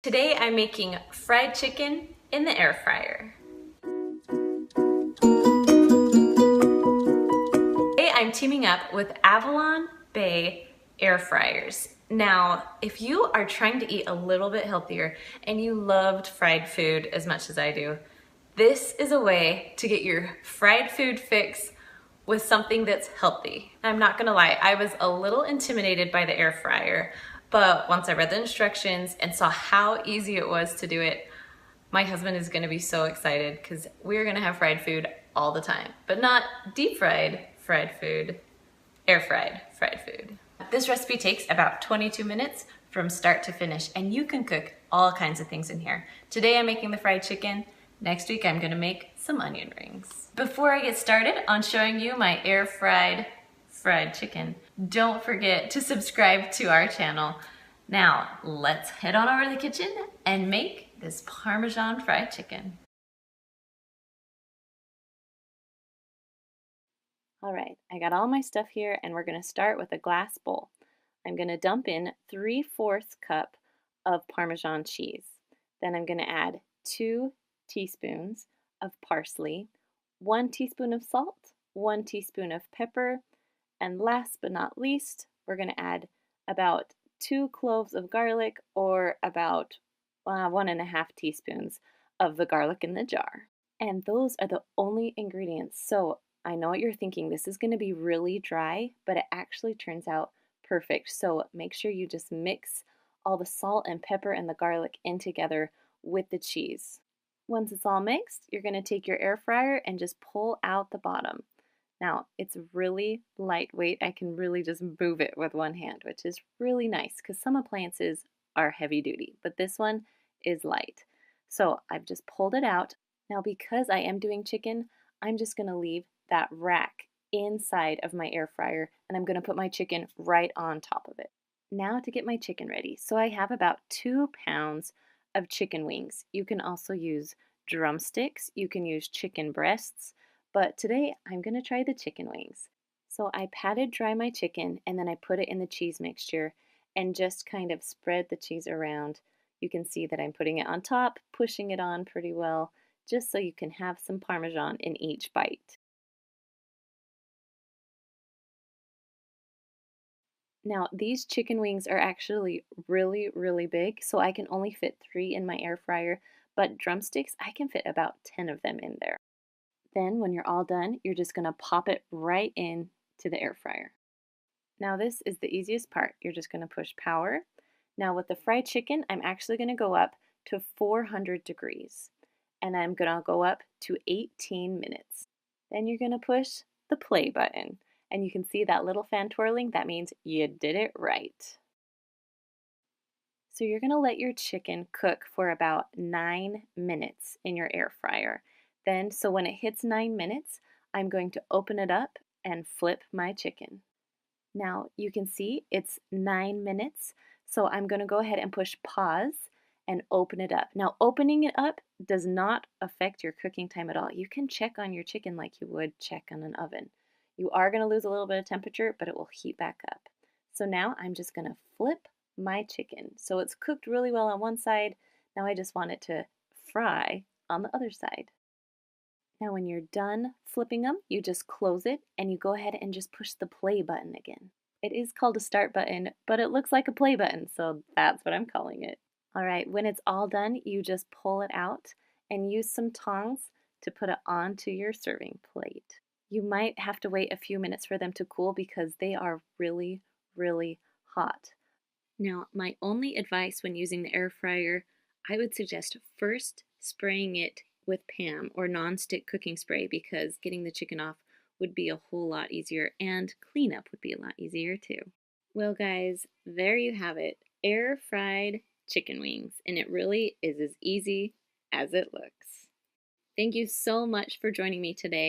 Today I'm making fried chicken in the air fryer. Today I'm teaming up with Avalon Bay Air Fryers. Now, if you are trying to eat a little bit healthier and you loved fried food as much as I do, this is a way to get your fried food fix with something that's healthy. I'm not gonna lie, I was a little intimidated by the air fryer, but once I read the instructions and saw how easy it was to do it, my husband is gonna be so excited because we're gonna have fried food all the time, but not deep fried food, air fried food. This recipe takes about 22 minutes from start to finish, and you can cook all kinds of things in here. Today I'm making the fried chicken. Next week I'm gonna make some onion rings. Before I get started on showing you my air fried chicken, don't forget to subscribe to our channel. Now let's head on over to the kitchen and make this Parmesan fried chicken. All right, I got all my stuff here and we're gonna start with a glass bowl. I'm gonna dump in 3/4 cup of Parmesan cheese. Then I'm gonna add 2 teaspoons of parsley, 1 teaspoon of salt, 1 teaspoon of pepper, and last but not least, we're gonna add about 2 cloves of garlic or about 1.5 teaspoons of the garlic in the jar. And those are the only ingredients. So I know what you're thinking, this is gonna be really dry, but it actually turns out perfect. So make sure you just mix all the salt and pepper and the garlic in together with the cheese. Once it's all mixed, you're gonna take your air fryer and just pull out the bottom. Now, it's really lightweight. I can really just move it with one hand, which is really nice because some appliances are heavy duty, but this one is light. So I've just pulled it out. Now, because I am doing chicken, I'm just gonna leave that rack inside of my air fryer and I'm gonna put my chicken right on top of it. Now to get my chicken ready. So I have about 2 pounds of chicken wings. You can also use drumsticks, you can use chicken breasts, but today I'm gonna try the chicken wings. So I patted dry my chicken and then I put it in the cheese mixture and just kind of spread the cheese around. You can see that I'm putting it on top, pushing it on pretty well, just so you can have some Parmesan in each bite. Now, these chicken wings are actually really big, so I can only fit 3 in my air fryer, but drumsticks, I can fit about 10 of them in there. Then when you're all done, you're just gonna pop it right in to the air fryer. Now this is the easiest part. You're just gonna push power. Now with the fried chicken, I'm actually gonna go up to 400 degrees and I'm gonna go up to 18 minutes. Then you're gonna push the play button and you can see that little fan twirling. That means you did it right. So you're gonna let your chicken cook for about 9 minutes in your air fryer. Then, so when it hits 9 minutes, I'm going to open it up and flip my chicken. Now you can see it's 9 minutes, so I'm gonna go ahead and push pause and open it up. Now opening it up does not affect your cooking time at all. You can check on your chicken like you would check on an oven. You are gonna lose a little bit of temperature, but it will heat back up. So now I'm just gonna flip my chicken. So it's cooked really well on one side. Now I just want it to fry on the other side. Now when you're done flipping them, you just close it and you go ahead and just push the play button again. It is called a start button, but it looks like a play button, so that's what I'm calling it. All right, when it's all done, you just pull it out and use some tongs to put it onto your serving plate. You might have to wait a few minutes for them to cool because they are really hot. Now, my only advice when using the air fryer, I would suggest first spraying it with PAM or non-stick cooking spray because getting the chicken off would be a whole lot easier and cleanup would be a lot easier too. Well guys, there you have it, air fried chicken wings, and it really is as easy as it looks. Thank you so much for joining me today.